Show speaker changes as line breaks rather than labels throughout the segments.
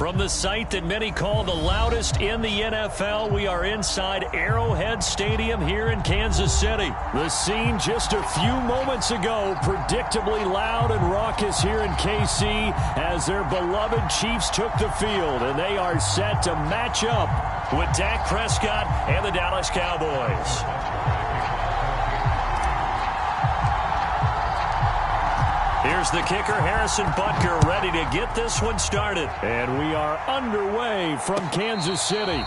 From the site that many call the loudest in the NFL, we are inside Arrowhead Stadium here in Kansas City. The scene just a few moments ago, predictably loud and raucous here in KC as their beloved Chiefs took the field, and they are set to match up with Dak Prescott and the Dallas Cowboys. Here's the kicker, Harrison Butker, ready to get this one started. And we are underway from Kansas City.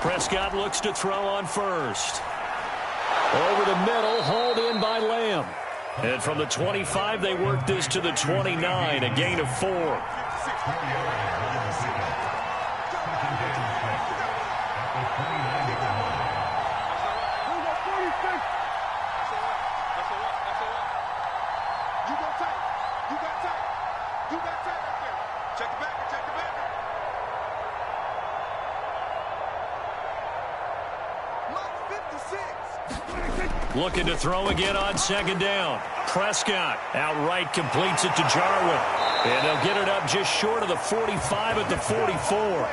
Prescott looks to throw on first. Over the middle, hauled in by Lamb. And from the 25, they work this to the 29, a gain of 4. Looking to throw again on second down. Prescott outright completes it to Jarwin. And they'll get it up just short of the 45 at the 44.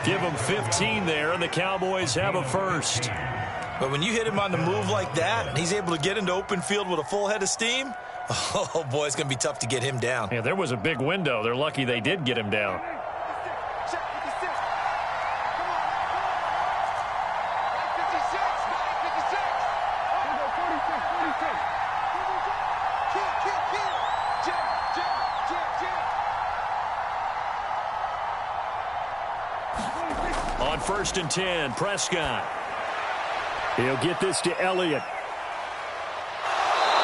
Give them 15 there, and the Cowboys have a first.
But when you hit him on the move like that, and he's able to get into open field with a full head of steam, oh, boy, it's going to be tough to get him down.
Yeah, there was a big window. They're lucky they did get him down. On 1st and 10, Prescott. He'll get this to Elliott.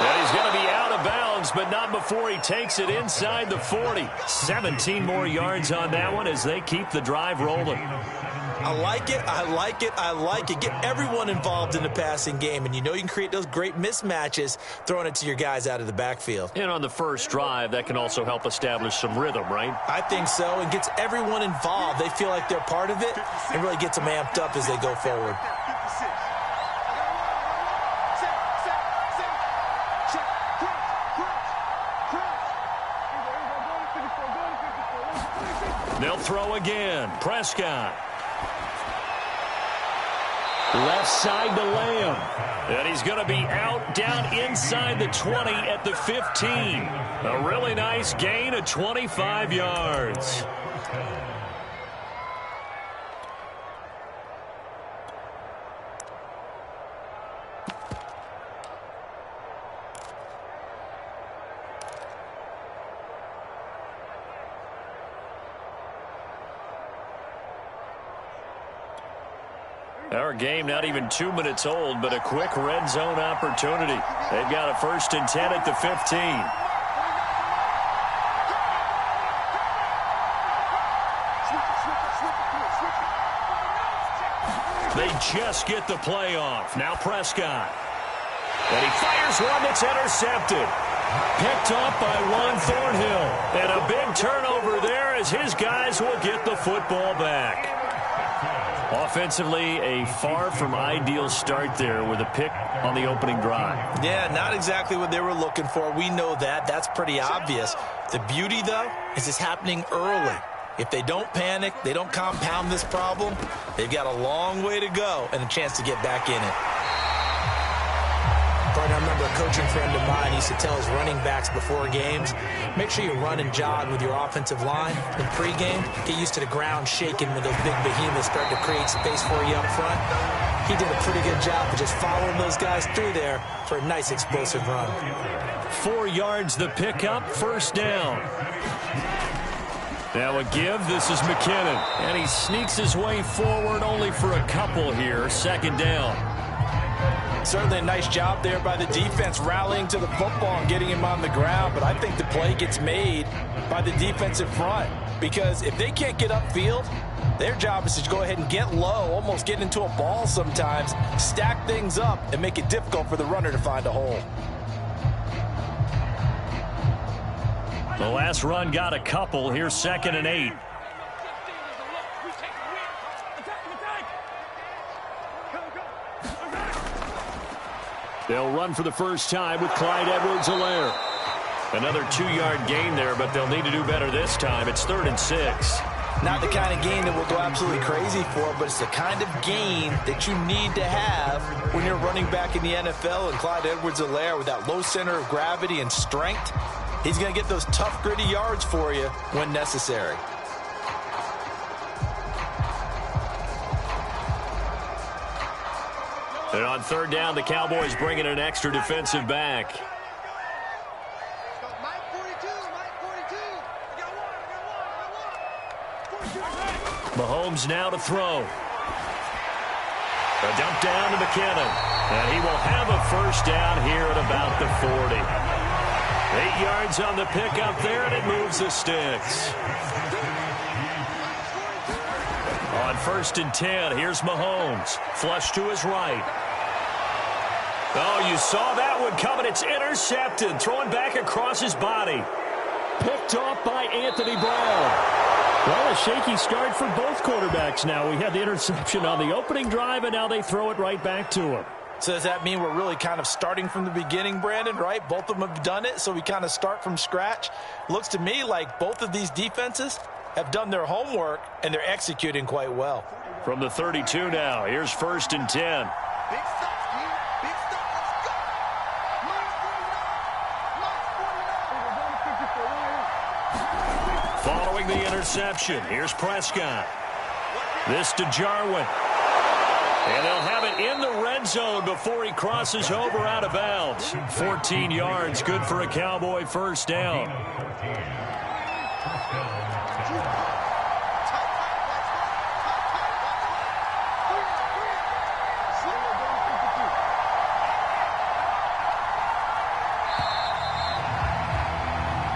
And he's going to be out of bounds, but not before he takes it inside the 40. 17 more yards on that one as they keep the drive rolling.
I like it, I like it, I like it. Get everyone involved in the passing game, and you know you can create those great mismatches throwing it to your guys out of the backfield.
And on the first drive, that can also help establish some rhythm, right?
I think so, and gets everyone involved. They feel like they're part of it, and really gets them amped up as they go forward.
They'll throw again. Prescott. Left side to Lamb. And he's going to be out down inside the 20 at the 15. A really nice gain of 25 yards. Our game not even 2 minutes old, but a quick red zone opportunity. They've got a 1st and 10 at the 15. They just get the play off. Now Prescott. And he fires one that's intercepted. Picked off by Juan Thornhill. And a big turnover there as his guys will get the football back. Offensively, a far from ideal start there with a pick on the opening drive.
Yeah, not exactly what they were looking for. We know that. That's pretty obvious. The beauty, though, is it's happening early. If they don't panic, they don't compound this problem, they've got a long way to go and a chance to get back in it.
Partner, I remember
coaching friend of mine used to tell his running backs before games, make sure you run and jog with your offensive line in pregame. Get used to the ground shaking when those big behemoths start to create space for you up front. He did a pretty good job of just following those guys through there for a nice explosive run.
4 yards the pickup, first down. Now a give, this is McKinnon. And he sneaks his way forward only for a couple here, second down.
Certainly a nice job there by the defense rallying to the football and getting him on the ground. But I think the play gets made by the defensive front. Because if they can't get upfield, their job is to go ahead and get low, almost get into a ball sometimes, stack things up, and make it difficult for the runner to find a hole.
The last run got a couple. Here's 2nd and 8. They'll run for the first time with Clyde Edwards-Helaire. Another 2-yard gain there, but they'll need to do better this time. It's 3rd and 6.
Not the kind of gain that we'll go absolutely crazy for, but it's the kind of gain that you need to have when you're running back in the NFL. And Clyde Edwards-Helaire, with that low center of gravity and strength, he's going to get those tough, gritty yards for you when necessary.
And on 3rd down, the Cowboys bring in an extra defensive back. Mahomes now to throw. A dump down to McKinnon. And he will have a first down here at about the 40. 8 yards on the pickup there, and it moves the sticks. On 1st and 10, here's Mahomes. Flush to his right. Oh, you saw that one coming. It's intercepted. Throwing back across his body. Picked off by Anthony Brown. Well, a shaky start for both quarterbacks now. We had the interception on the opening drive, and now they throw it right back to him.
So does that mean we're really kind of starting from the beginning, Brandon, right? Both of them have done it, so we kind of start from scratch. Looks to me like both of these defenses have done their homework, and they're executing quite well.
From the 32 now, here's 1st and 10.
Big stop, Steve. Big stop. Let's go.
Following the interception, here's Prescott. This to Jarwin. And they'll have it in the red zone before he crosses over out of bounds. 14 yards, good for a Cowboy first down.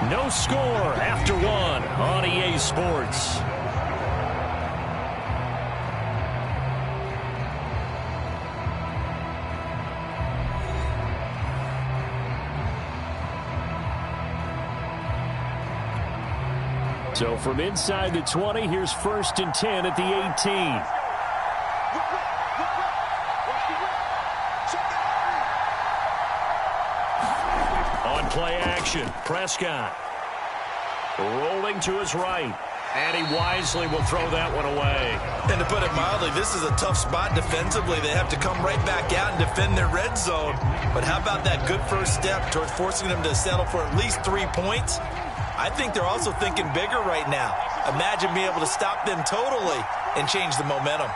No score after 1 on EA Sports. So from inside the 20, here's 1st and 10 at the 18. On play action, Prescott. Rolling to his right. And he wisely will throw that one away.
And to put it mildly, this is a tough spot defensively. They have to come right back out and defend their red zone. But how about that good first step towards forcing them to settle for at least 3 points? I think they're also thinking bigger right now. Imagine being able to stop them totally and change the momentum.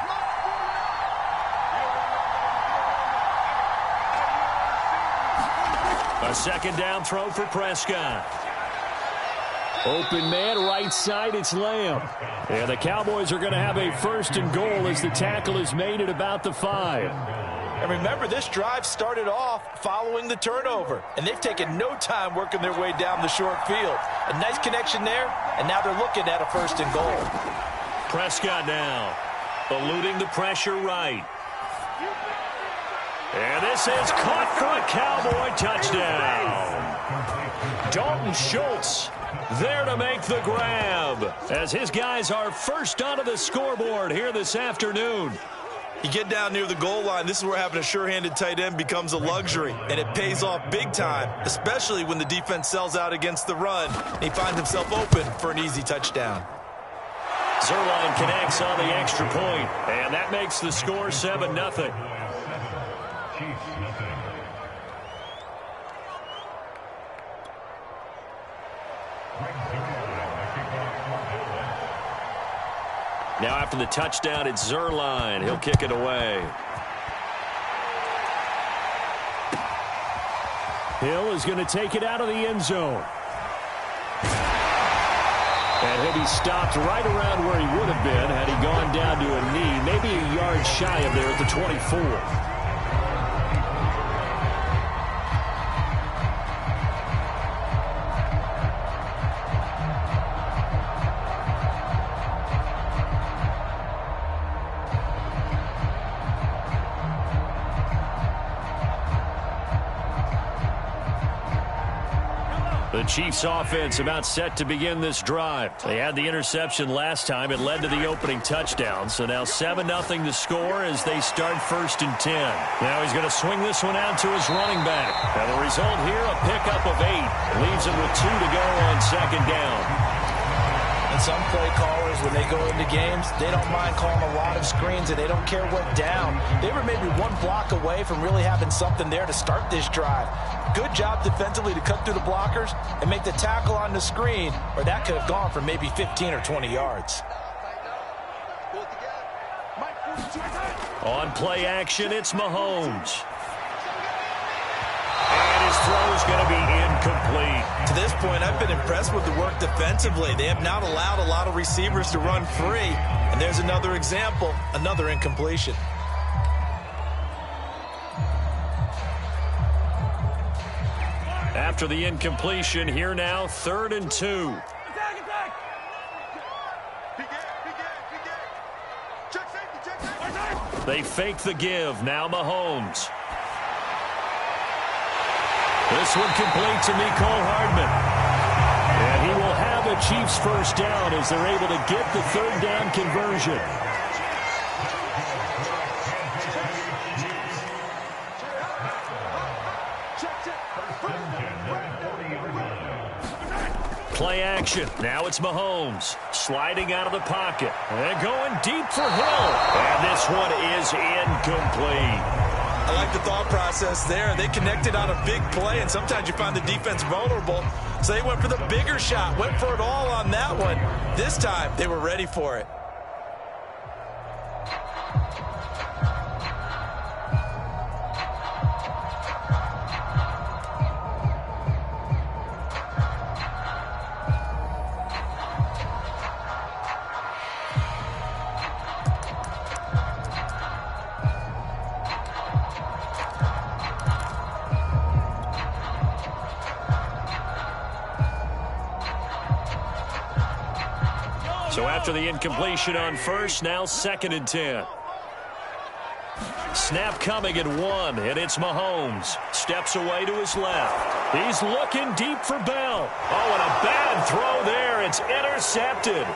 A 2nd down throw for Prescott. Open man, right side, it's Lamb. And the Cowboys are going to have a 1st and goal as the tackle is made at about the 5.
And remember, this drive started off following the turnover, and they've taken no time working their way down the short field. A nice connection there, and now they're looking at a 1st and goal.
Prescott now, eluding the pressure right. And this is caught for a Cowboy touchdown. Dalton Schultz there to make the grab, as his guys are first onto the scoreboard here this afternoon.
You get down near the goal line, this is where having a sure-handed tight end becomes a luxury, and it pays off big time, especially when the defense sells out against the run, and he finds himself open for an easy touchdown.
Zerline connects on the extra point, and that makes the score 7-0. Now after the touchdown, it's Zerline. He'll kick it away. Hill is going to take it out of the end zone. And he'll be stopped right around where he would have been had he gone down to a knee, maybe a yard shy of there at the 24. The Chiefs offense about set to begin this drive. They had the interception last time. It led to the opening touchdown. So now 7-0 to score as they start 1st and 10. Now he's going to swing this one out to his running back. And the result here, a pickup of 8. Leaves him with 2 to go on 2nd down.
And some play callers, when they go into games, they don't mind calling a lot of screens, and they don't care what down. They were maybe 1 block away from really having something there to start this drive. Good job defensively to cut through the blockers and make the tackle on the screen, or that could have gone for maybe 15 or 20 yards.
On play action, it's Mahomes. And his throw is going to be incomplete.
To this point, I've been impressed with the work defensively. They have not allowed a lot of receivers to run free. And there's another example, another incompletion.
After the incompletion, here now, 3rd and 2. They fake the give. Now Mahomes. This one complete to Mecole Hardman. And he will have a Chiefs 1st down as they're able to get the 3rd down conversion. Play action. Now it's Mahomes. Sliding out of the pocket. And going deep for Hill. And this one is incomplete.
I like the thought process there. They connected on a big play, and sometimes you find the defense vulnerable. So they went for the bigger shot, went for it all on that one. This time, they were ready for it.
So after the incompletion on 1st, now 2nd and 10. Snap coming at 1, and it's Mahomes. Steps away to his left. He's looking deep for Bell. Oh, and a bad throw there. It's intercepted.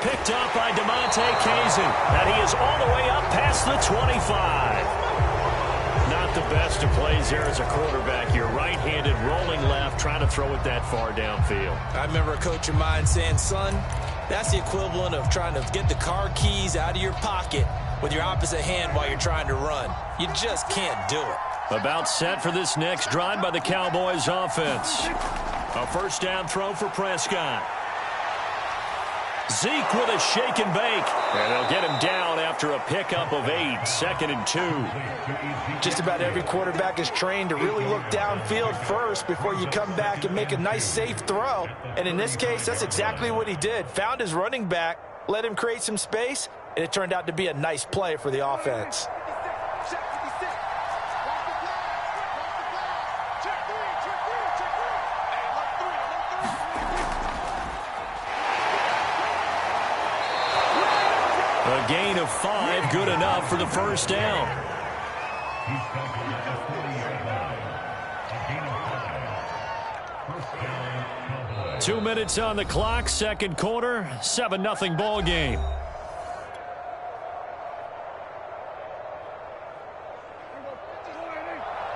Picked up by DeMonte Kazin, and he is all the way up past the 25. Not the best of plays there as a quarterback. You're right-handed, rolling left, trying to throw it that far downfield.
I remember a coach of mine saying, son, that's the equivalent of trying to get the car keys out of your pocket with your opposite hand while you're trying to run. You just can't do it.
About set for this next drive by the Cowboys offense. A 1st down throw for Prescott. Zeke with a shake and bake. And they'll get him down after a pickup of 8, 2nd and 2.
Just about every quarterback is trained to really look downfield first before you come back and make a nice, safe throw. And in this case, that's exactly what he did. Found his running back, let him create some space, and it turned out to be a nice play for the offense.
A gain of 5, good enough for the 1st down. Two minutes on the clock, 2nd quarter, 7-0 ball game.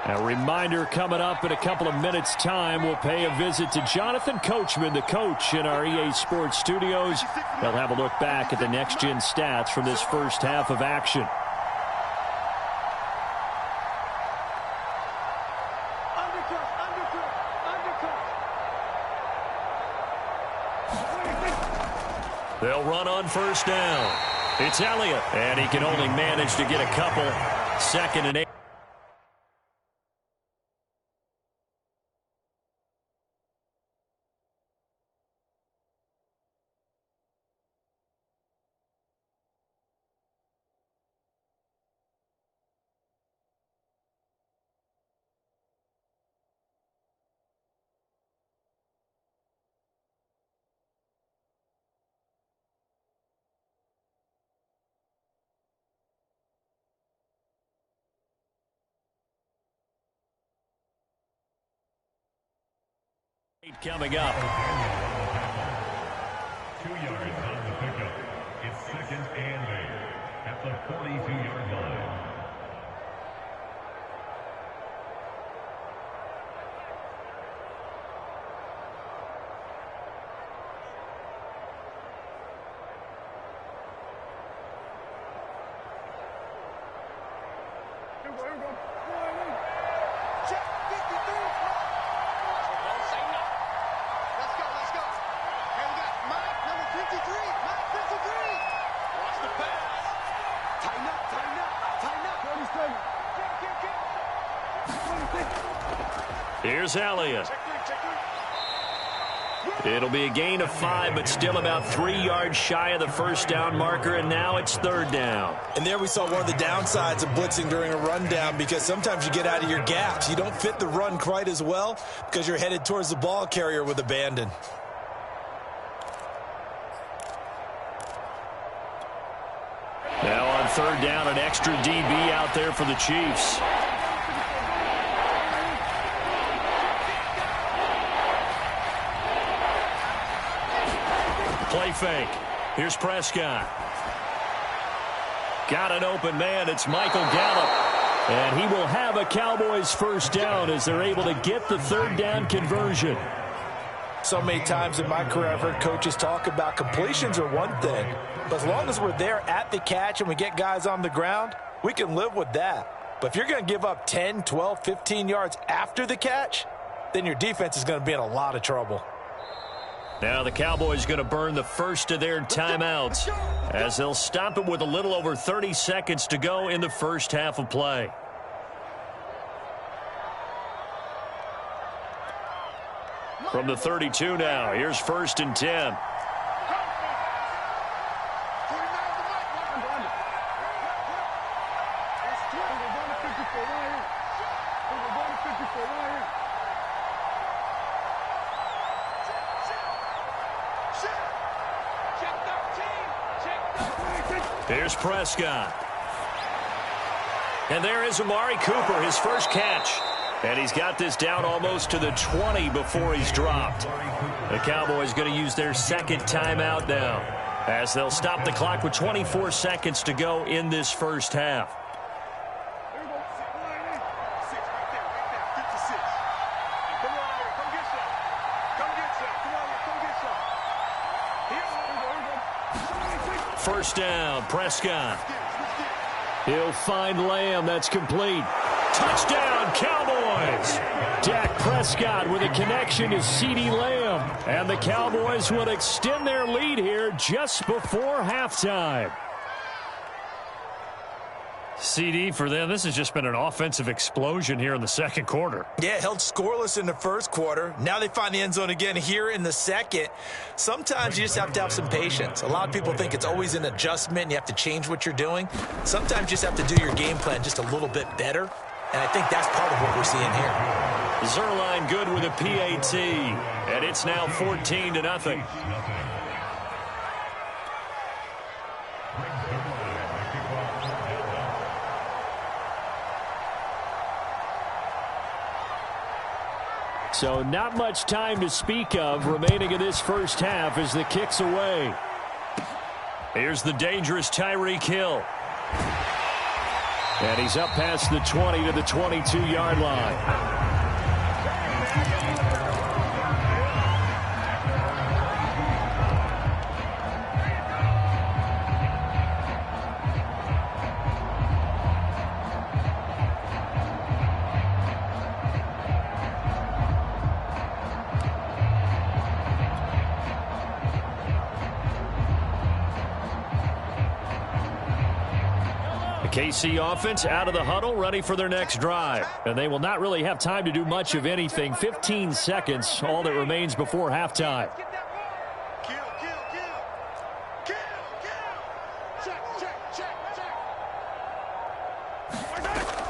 A reminder coming up in a couple of minutes' time. We'll pay a visit to Jonathan Coachman, the coach in our EA Sports studios. They'll have a look back at the next-gen stats from this 1st half of action. They'll run on 1st down. It's Elliott, and he can only manage to get a couple. 2nd and 8. Coming up.
2 yards on the pickup. It's 2nd and 8 at the 42-yard line.
Here's Elliott. It'll be a gain of 5, but still about 3 yards shy of the first down marker, and now it's 3rd down.
And there we saw one of the downsides of blitzing during a rundown, because sometimes you get out of your gaps. You don't fit the run quite as well because you're headed towards the ball carrier with abandon.
Now on 3rd down, an extra DB out there for the Chiefs. Play fake. Here's Prescott. Got an open man. It's Michael Gallup. And he will have a Cowboys first down as they're able to get the 3rd down conversion.
So many times in my career I've heard coaches talk about completions are one thing, but as long as we're there at the catch and we get guys on the ground, we can live with that. But if you're going to give up 10, 12, 15 yards after the catch, then your defense is going to be in a lot of trouble.
Now the Cowboys going to burn the first of their timeouts as they'll stop it with a little over 30 seconds to go in the first half of play. From the 32 now, here's 1st and 10. Here's Prescott. And there is Amari Cooper, his first catch. And he's got this down almost to the 20 before he's dropped. The Cowboys going to use their 2nd timeout now as they'll stop the clock with 24 seconds to go in this first half. First down, Prescott. He'll find Lamb. That's complete. Touchdown, Cowboys. Dak Prescott with a connection to CeeDee Lamb. And the Cowboys will extend their lead here just before halftime. CD for them, this has just been an offensive explosion here in the 2nd quarter.
Yeah, held scoreless in the 1st quarter. Now they find the end zone again here in the 2nd. Sometimes you just have to have some patience. A lot of people think it's always an adjustment and you have to change what you're doing. Sometimes you just have to do your game plan just a little bit better. And I think that's part of what we're seeing here.
Zerline good with a PAT. And it's now 14-0. So not much time to speak of remaining in this first half as the kick's away. Here's the dangerous Tyreek Hill. And he's up past the 20 to the 22-yard line. KC offense out of the huddle, ready for their next drive. And they will not really have time to do much of anything. 15 seconds, all that remains before halftime.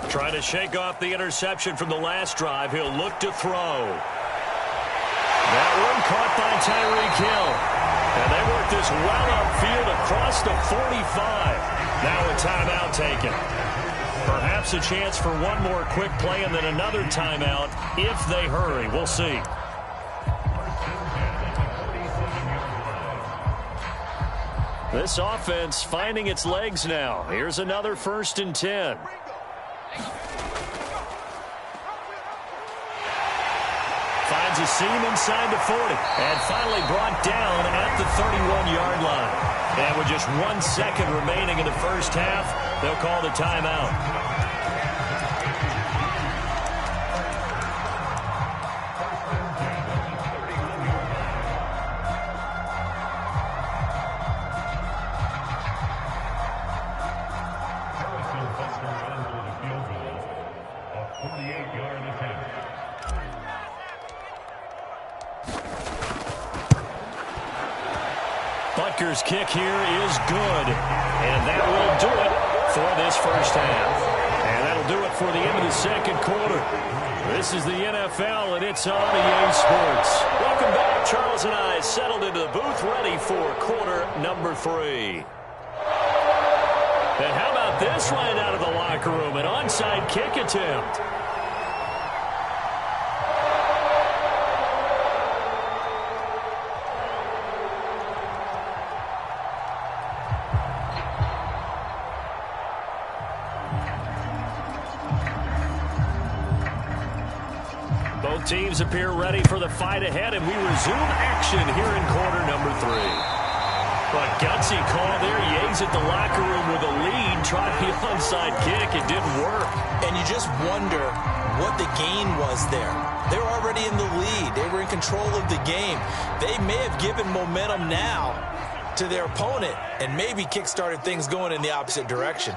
Trying to shake off the interception from the last drive. He'll look to throw. That one caught by Tyreek Hill. And they work this well upfield across the 45. Now a timeout taken. Perhaps a chance for one more quick play and then another timeout if they hurry. We'll see. This offense finding its legs now. Here's another 1st and 10. Finds a seam inside the 40. And finally brought down at the 31-yard line. And with just 1 second remaining in the first half, they'll call the timeout. Butker's kick here is good, and that will do it for this first half. And that'll do it for the end of the second quarter. This is the NFL, and it's on EA Sports. Welcome back. Charles and I settled into the booth, ready for quarter number 3. And how about this right out of the locker room? An onside kick attempt. Both teams appear ready for the fight ahead, and we resume action here in quarter number 3. But gutsy call there. Yates at the locker room with a lead. Tried the onside kick. It didn't work.
And you just wonder what the gain was there. They were already in the lead. They were in control of the game. They may have given momentum now to their opponent and maybe kick-started things going in the opposite direction.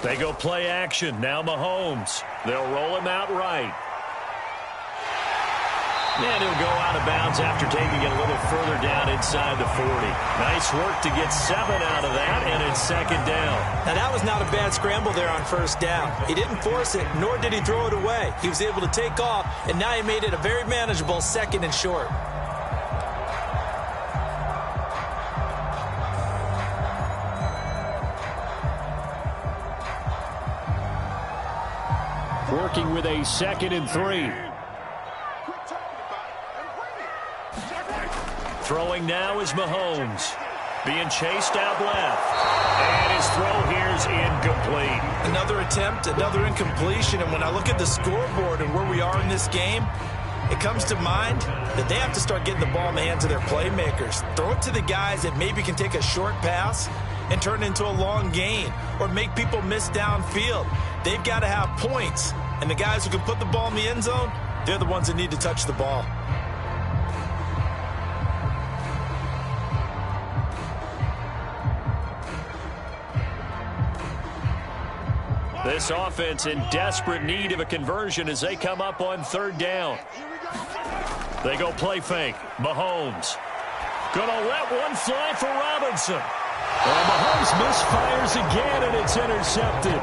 They go play action. Now Mahomes. They'll roll him out right. And he'll go out of bounds after taking it a little further down inside the 40. Nice work to get 7 out of that, and it's second down.
Now, that was not a bad scramble there on first down. He didn't force it, nor did he throw it away. He was able to take off, and now he made it a very manageable 2nd and short.
Working with a 2nd and 3. Throwing now is Mahomes. Being chased out left. And his throw here's incomplete.
Another attempt, another incompletion. And when I look at the scoreboard and where we are in this game, it comes to mind that they have to start getting the ball in the hands of their playmakers. Throw it to the guys that maybe can take a short pass and turn it into a long gain or make people miss downfield. They've got to have points. And the guys who can put the ball in the end zone, they're the ones that need to touch the ball.
This offense in desperate need of a conversion as they come up on 3rd down. They go play fake. Mahomes. Gonna let one fly for Robinson. Well, Mahomes misfires again, and it's intercepted.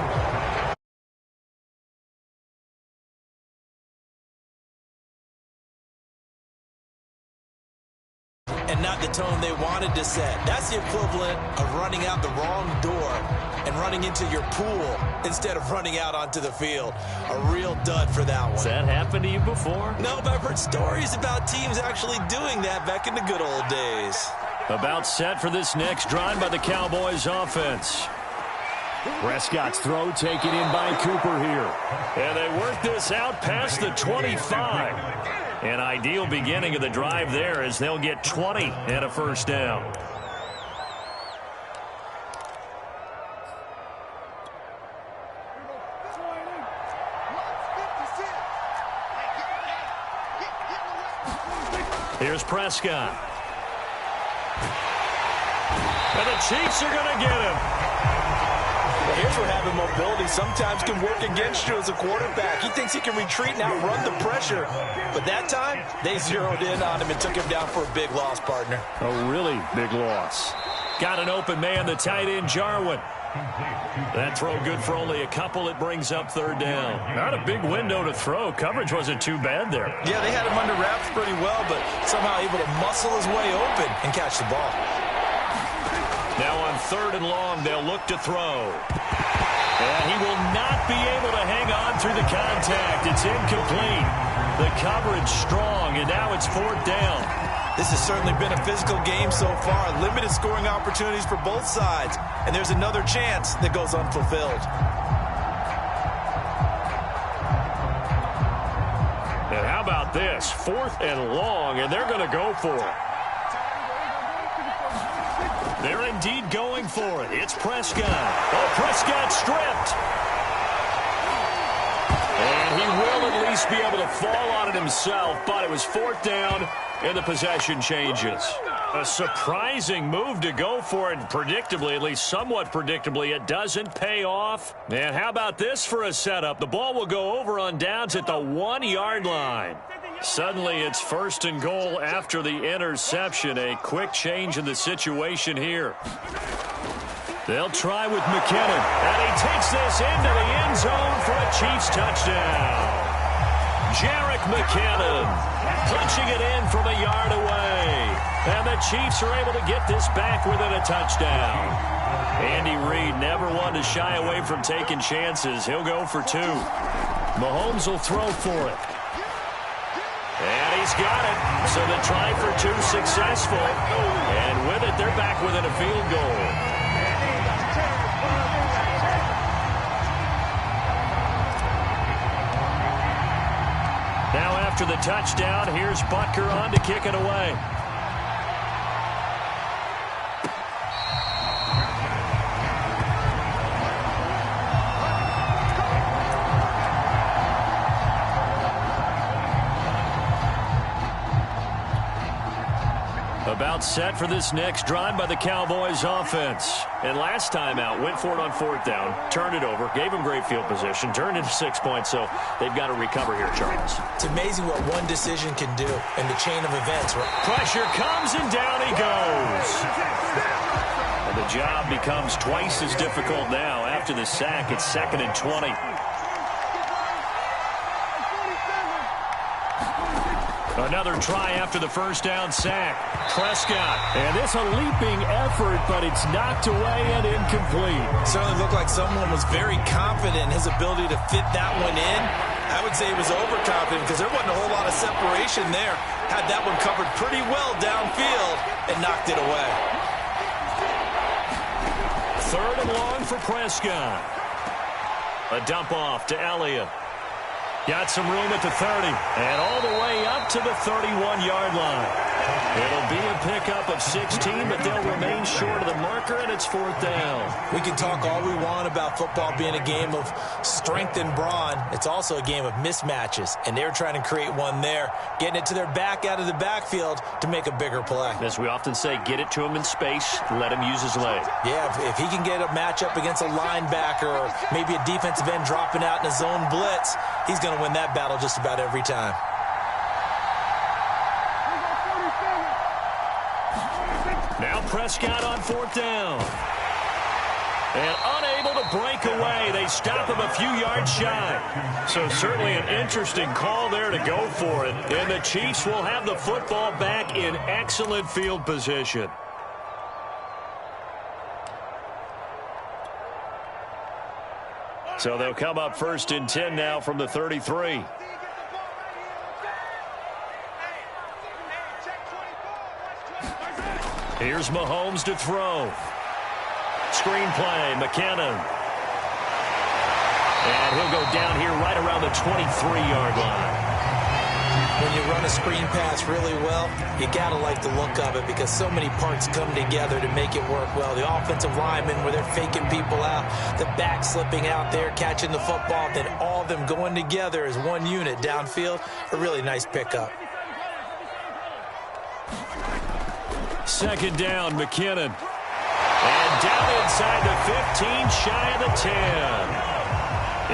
And not the tone they wanted to set. That's the equivalent of running out the wrong door and running into your pool instead of running out onto the field. A real dud for that one.
Has that happened to you before?
No, but I've heard stories about teams actually doing that back in the good old days.
About set for this next drive by the Cowboys offense. Prescott's throw taken in by Cooper here. And they work this out past the 25. An ideal beginning of the drive there as they'll get 20 and a first down. Here's Prescott. And the Chiefs are going to get him.
Well, here's where having mobility sometimes can work against you as a quarterback. He thinks he can retreat and outrun the pressure. But that time, they zeroed in on him and took him down for a big loss, partner.
A really big loss. Got an open man, the tight end, Jarwin. That throw good for only a couple. It brings up third down. Not a big window to throw. Coverage wasn't too bad there.
Yeah, they had him under wraps pretty well, but somehow able to muscle his way open and catch the ball.
Now on third and long, they'll look to throw. And he will not be able to hang on through the contact. It's incomplete. The coverage strong, and now it's fourth down.
This has certainly been a physical game so far. Limited scoring opportunities for both sides. And there's another chance that goes unfulfilled.
And how about this? Fourth and long, and they're going to go for it. They're indeed going for it. It's Prescott. Oh, Prescott stripped. And he will at least be able to fall on it himself, but it was fourth down, and the possession changes. A surprising move to go for it, and predictably, at least somewhat predictably, it doesn't pay off. And how about this for a setup? The ball will go over on downs at the 1-yard line. Suddenly, it's first and goal after the interception. A quick change in the situation here. They'll try with McKinnon, and he takes this into the end zone for a Chiefs touchdown. Jerick McKinnon punching it in from a yard away. And the Chiefs are able to get this back within a touchdown. Andy Reid never one to shy away from taking chances. He'll go for two. Mahomes will throw for it. And he's got it. So the try for two successful. And with it, they're back within a field goal. Now after the touchdown, here's Butker on to kick it away. About set for this next drive by the Cowboys offense. And last time out, went for it on fourth down, turned it over, gave them great field position, turned into 6 points, so they've got to recover here, Charles.
It's amazing what one decision can do in the chain of events.
Pressure comes, and down he goes. And the job becomes twice as difficult now after the sack. It's 2nd and 20. Another try after the first down sack. Prescott. And it's a leaping effort, but it's knocked away and incomplete.
Certainly looked like someone was very confident in his ability to fit that one in. I would say he was overconfident because there wasn't a whole lot of separation there. Had that one covered pretty well downfield and knocked it away.
Third and long for Prescott. A dump off to Elliott. Got some room at the 30, and all the way up to the 31-yard line. It'll be a pickup of 16, but they'll remain short of the marker, and it's fourth down.
We can talk all we want about football being a game of strength and brawn. It's also a game of mismatches, and they're trying to create one there, getting it to their back out of the backfield to make a bigger play.
As we often say, get it to him in space, let him use his leg.
Yeah, if he can get a matchup against a linebacker or maybe a defensive end dropping out in a zone blitz, he's going to win that battle just about every time.
Now Prescott on fourth down. And unable to break away. They stop him a few yards shy. So certainly an interesting call there to go for it. And the Chiefs will have the football back in excellent field position. So they'll come up first and 10 now from the 33. Here's Mahomes to throw. Screen play, McKinnon. And he'll go down here right around the 23-yard line.
When you run a screen pass really well, you got to like the look of it because so many parts come together to make it work well. The offensive linemen, where they're faking people out, the back slipping out there, catching the football, then all of them going together as one unit downfield. A really nice pickup.
Second down, McKinnon. And down inside the 15, shy of the 10.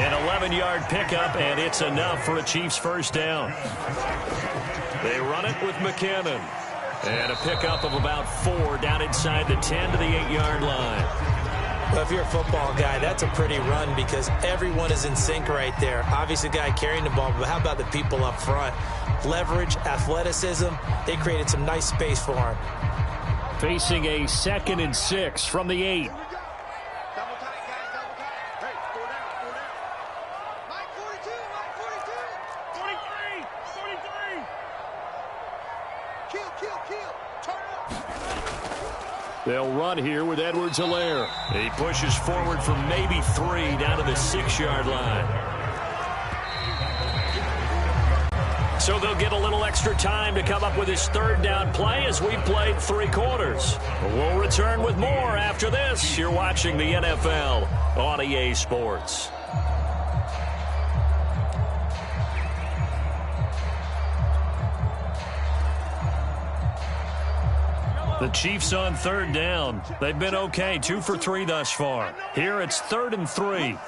An 11-yard pickup, and it's enough for a Chiefs first down. They run it with McKinnon. And a pickup of about 4 down inside the 10 to the 8-yard line.
Well, if you're a football guy, that's a pretty run because everyone is in sync right there. Obviously, the guy carrying the ball, but how about the people up front? Leverage, athleticism, they created some nice space for him.
Facing a 2nd and 6 from the 8.
Double tight, guys, double tight. Hey, 4 down, 4 down. Mike 42, Mike 42. 43. Kill. Turn up.
They'll run here with Edwards-Helaire. He pushes forward for maybe 3 down to the 6-yard line. So they'll get a little extra time to come up with his 3rd down play as we've played 3 quarters. We'll return with more after this. You're watching the NFL on EA Sports. The Chiefs on 3rd down. They've been okay, 2 for 3 thus far. Here it's 3rd and 3.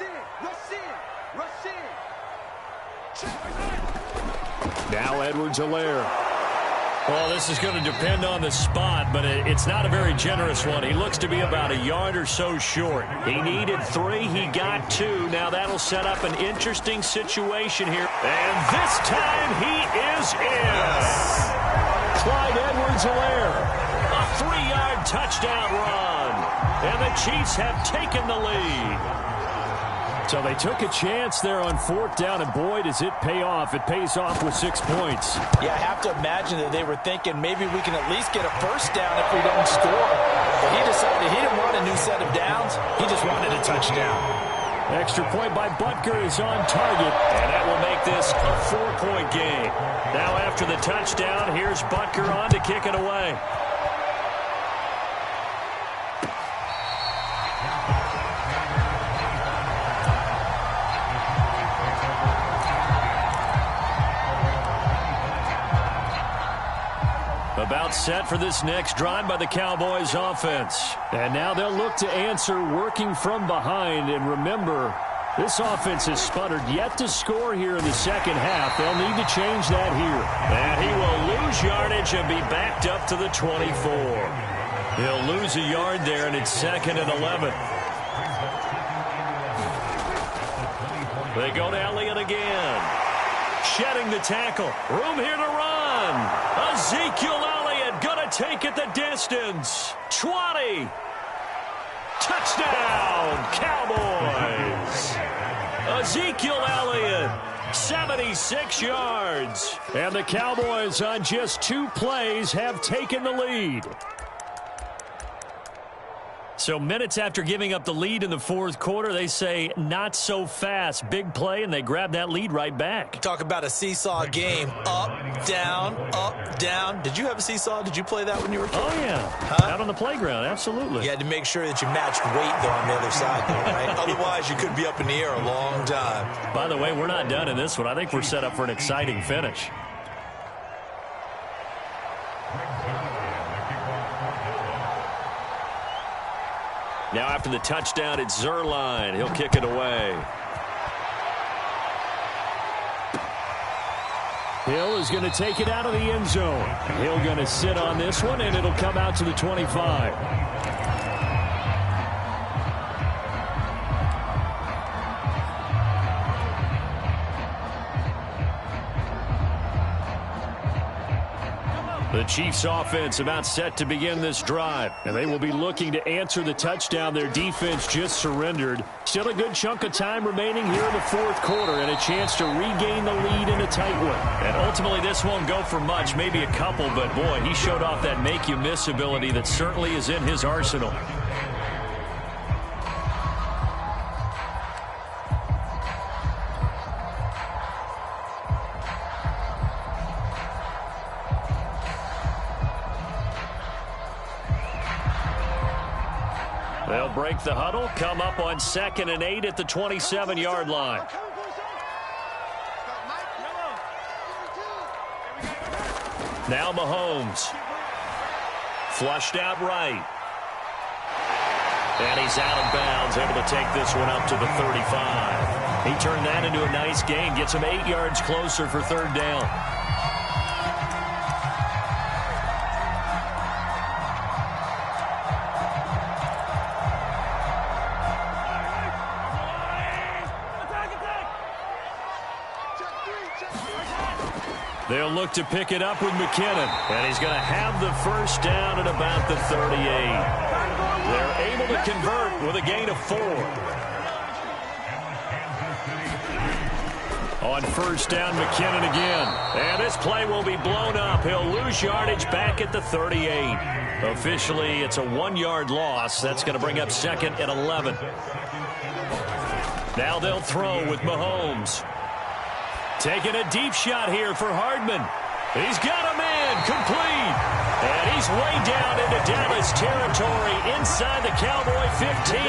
Now Edwards-Helaire. Well, this is going to depend on the spot, but it's not a very generous one. He looks to be about a yard or so short. He needed 3. He got 2. Now that'll set up an interesting situation here. And this time he is in. Clyde Edwards-Helaire. A 3-yard touchdown run. And the Chiefs have taken the lead. So they took a chance there on 4th down, and boy, does it pay off. It pays off with 6 points.
Yeah, I have to imagine that they were thinking maybe we can at least get a first down if we don't score. But he decided he didn't want a new set of downs. He just wanted a touchdown.
Extra point by Butker is on target, and that will make this a 4-point game. Now after the touchdown, here's Butker on to kick it away. About set for this next drive by the Cowboys offense. And now they'll look to answer working from behind. And remember, this offense has sputtered yet to score here in the second half. They'll need to change that here. And he will lose yardage and be backed up to the 24. He'll lose a yard there, and it's 2nd and 11. They go to Elliott again. Shedding the tackle. Room here to run. Ezekiel Elliott going to take it the distance. 20. Touchdown, Cowboys. Ezekiel Elliott, 76 yards. And the Cowboys on just 2 plays have taken the lead. So minutes after giving up the lead in the 4th quarter, they say not so fast. Big play, and they grab that lead right back.
Talk about a seesaw game. Up, down, up, down. Did you have a seesaw? Did you play that when you were a kid?
Oh, yeah.
Huh?
Out on the playground, absolutely.
You had to make sure that you matched weight, though, on the other side, though, right? Otherwise, you could be up in the air a long time.
By the way, we're not done in this one. I think we're set up for an exciting finish. Now after the touchdown, it's Zuerlein. He'll kick it away. Hill is going to take it out of the end zone. Hill going to sit on this one, and it'll come out to the 25. The Chiefs offense about set to begin this drive, and they will be looking to answer the touchdown their defense just surrendered. Still a good chunk of time remaining here in the 4th quarter and a chance to regain the lead in a tight one. And ultimately this won't go for much, maybe a couple, but boy, he showed off that make-you-miss ability that certainly is in his arsenal. They'll break the huddle, come up on 2nd and 8 at the 27-yard line. Now Mahomes. Flushed out right. And he's out of bounds, able to take this one up to the 35. He turned that into a nice gain, gets him 8 yards closer for third down. They'll look to pick it up with McKinnon, and he's going to have the first down at about the 38. They're able to convert with a gain of 4. On first down, McKinnon again. And this play will be blown up. He'll lose yardage back at the 38. Officially, it's a 1-yard loss. That's going to bring up second and 11. Now they'll throw with Mahomes. Taking a deep shot here for Hardman. He's got a man complete. And he's way down into Dallas territory inside the Cowboy 15.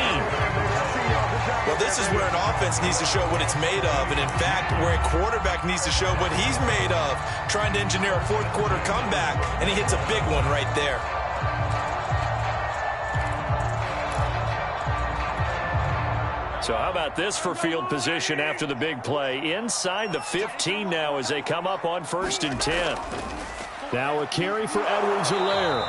Well, this is where an offense needs to show what it's made of. And, in fact, where a quarterback needs to show what he's made of. Trying to engineer a fourth-quarter comeback, and he hits a big one right there.
So how about this for field position after the big play? Inside the 15 now as they come up on 1st and 10. Now a carry for Edwards-Helaire.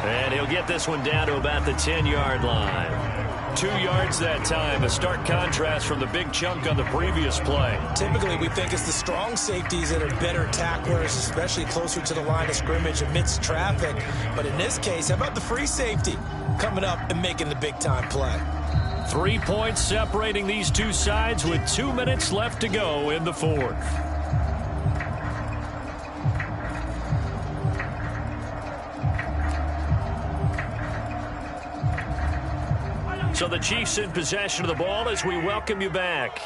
And he'll get this one down to about the 10-yard line. 2 yards that time. A stark contrast from the big chunk on the previous play.
Typically, we think it's the strong safeties that are better tacklers, especially closer to the line of scrimmage amidst traffic. But in this case, how about the free safety coming up and making the big-time play?
3 points separating these two sides with 2 minutes left to go in the fourth. So the Chiefs in possession of the ball as we welcome you back.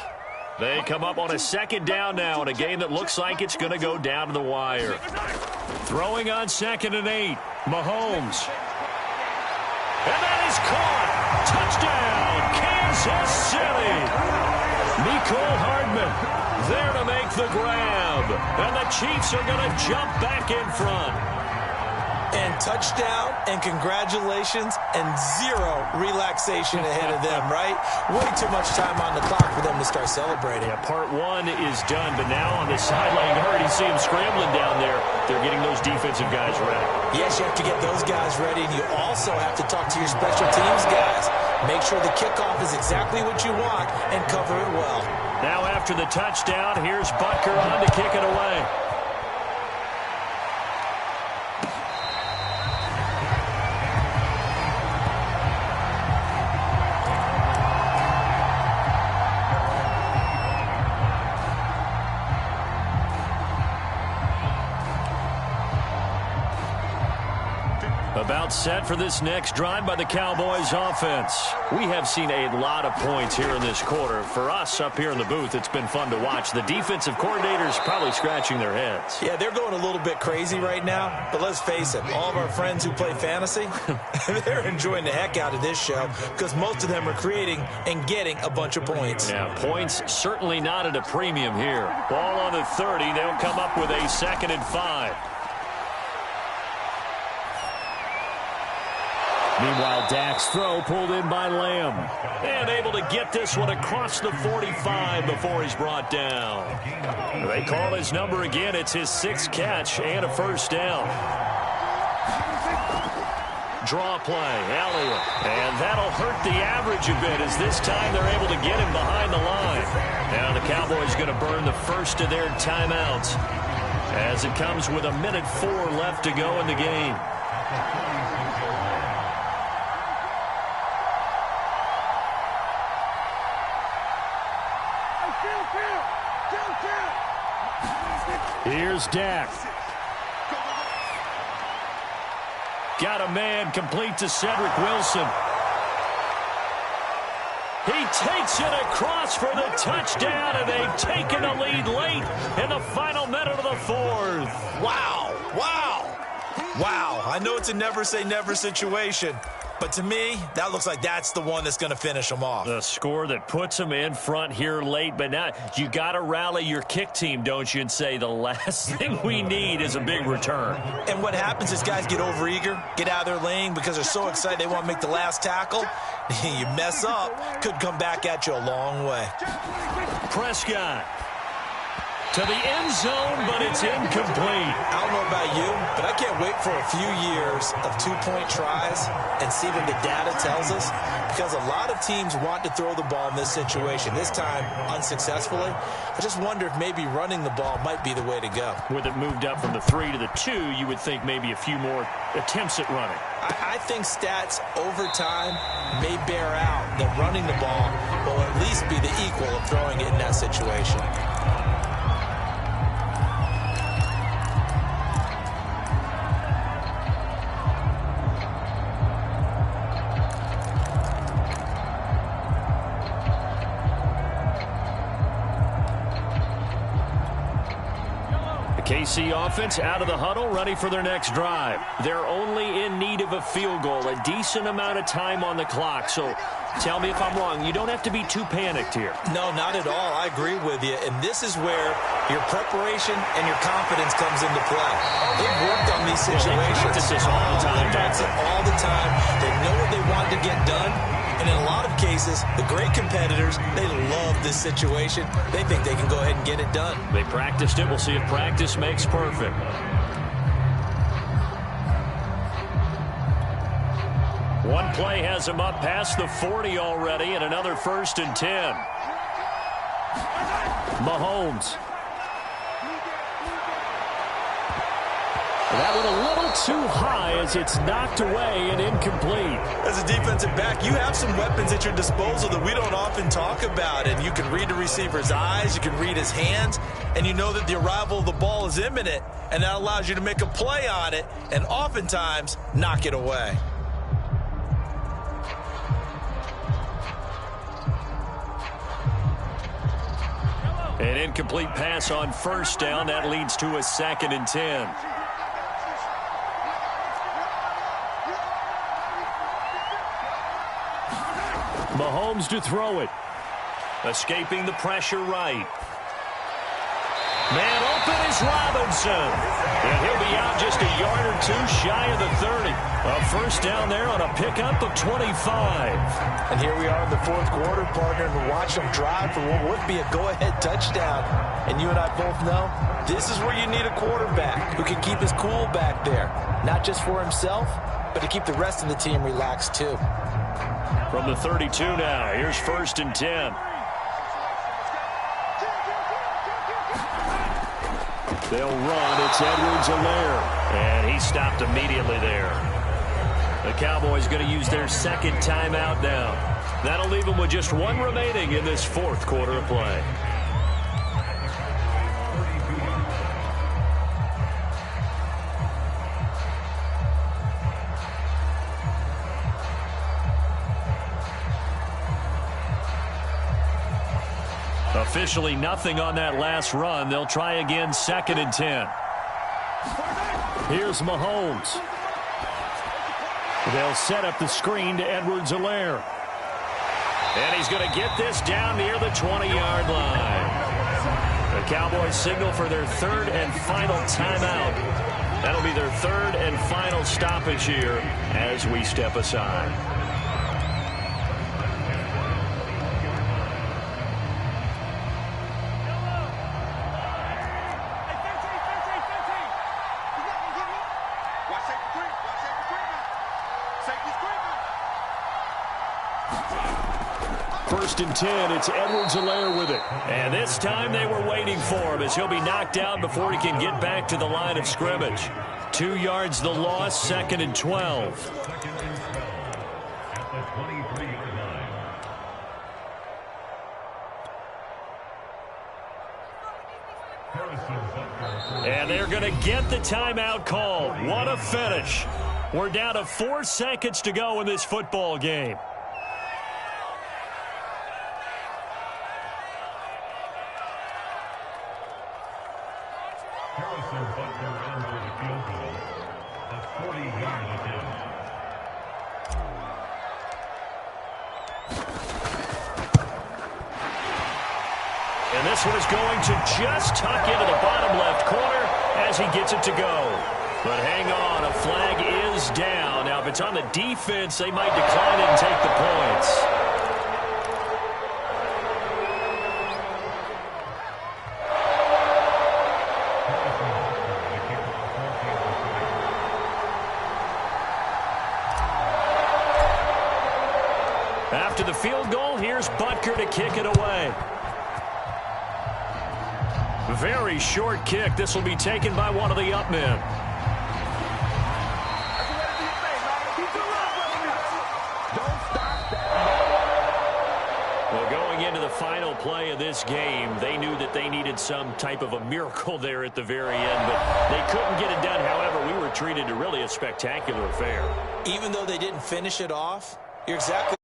They come up on a second down now in a game that looks like it's going to go down to the wire. Throwing on 2nd and 8. Mahomes. And that is caught. Touchdown, Kansas City. Nicole Hardman there to make the grab. And the Chiefs are going to jump back in front.
And touchdown and congratulations and zero relaxation ahead of them, right? Way too much time on the clock for them to start celebrating.
Yeah, part one is done, but now on the sideline, you already see them scrambling down there. They're getting those defensive guys ready.
Yes, you have to get those guys ready, and you also have to talk to your special teams guys. Make sure the kickoff is exactly what you want and cover it well.
Now after the touchdown, here's Butker on to kick it away. About set for this next drive by the Cowboys offense. We have seen a lot of points here in this quarter. For us up here in the booth, it's been fun to watch. The defensive coordinators probably scratching their heads.
Yeah, they're going a little bit crazy right now. But let's face it, all of our friends who play fantasy, they're enjoying the heck out of this show because most of them are creating and getting a bunch of points.
Yeah, points certainly not at a premium here. Ball on the 30. They'll come up with a 2nd and 5. Meanwhile, Dak's throw pulled in by Lamb. And able to get this one across the 45 before he's brought down. They call his number again. It's his 6th catch and a first down. Draw play, Elliott. And that'll hurt the average a bit as this time they're able to get him behind the line. Now the Cowboys going to burn the first of their timeouts as it comes with 1:04 left to go in the game. Here's Dak. Got a man complete to Cedric Wilson. He takes it across for the touchdown, and they've taken the lead late in the final minute of the fourth.
Wow, wow, wow. I know it's a never say never situation, But to me, that looks like that's the one that's going to finish them off.
The score that puts them in front here late, but now you got to rally your kick team, don't you, and say the last thing we need is a big return.
And what happens is guys get overeager, get out of their lane because they're so excited they want to make the last tackle. You mess up, could come back at you a long way.
Prescott to the end zone, but it's incomplete.
I don't know about you, but I can't wait for a few years of two-point tries and see what the data tells us, because a lot of teams want to throw the ball in this situation, this time unsuccessfully. I just wonder if maybe running the ball might be the way to go.
With it moved up from the 3 to the 2, you would think maybe a few more attempts at running.
I think stats over time may bear out that running the ball will at least be the equal of throwing it in that situation.
KC offense out of the huddle, ready for their next drive. They're only in need of a field goal, a decent amount of time on the clock. So tell me if I'm wrong. You don't have to be too panicked here.
No, not at all. I agree with you. And this is where your preparation and your confidence comes into play. They've worked on these situations.
They practice this all the time.
They practice it all the time. They know what they want to get done. And in a lot of cases, the great competitors, they love this situation. They think they can go ahead and get it done.
They practiced it. We'll see if practice makes perfect. One play has him up past the 40 already, and another 1st and 10. Mahomes. That one a little too high as it's knocked away and incomplete.
As a defensive back, you have some weapons at your disposal that we don't often talk about. And you can read the receiver's eyes, you can read his hands, and you know that the arrival of the ball is imminent. And that allows you to make a play on it and oftentimes knock it away.
An incomplete pass on 1st down. That leads to a 2nd and 10. Mahomes to throw it. Escaping the pressure right. Man open is Robinson. And he'll be out just a yard or two shy of the 30. A 1st down there on a pickup of 25.
And here we are in the 4th quarter, partner, and watch them drive for what would be a go-ahead touchdown. And you and I both know this is where you need a quarterback who can keep his cool back there. Not just for himself, but to keep the rest of the team relaxed too.
From the 32 now, here's 1st and 10. They'll run. It's Edwards-Helaire. And he stopped immediately there. The Cowboys going to use their 2nd timeout now. That'll leave them with just 1 remaining in this 4th quarter of play. Officially nothing on that last run. They'll try again, 2nd and 10. Here's Mahomes. They'll set up the screen to Edwards-Helaire. And he's going to get this down near the 20-yard line. The Cowboys signal for their 3rd and final timeout. That'll be their 3rd and final stoppage here as we step aside. First and 10, it's Edwards-Helaire with it. And this time they were waiting for him as he'll be knocked out before he can get back to the line of scrimmage. 2 yards the loss, 2nd and 12. And they're going to get the timeout called. What a finish. We're down to 4 seconds to go in this football game. This one is going to just tuck into the bottom left corner as he gets it to go. But hang on, a flag is down. Now, if it's on the defense, they might decline it and take the points. After the field goal, here's Butker to kick it away. Very short kick. This will be taken by one of the up men. Well, going into the final play of this game, they knew that they needed some type of a miracle there at the very end, but they couldn't get it done. However, we were treated to really a spectacular affair.
Even though they didn't finish it off, you're exactly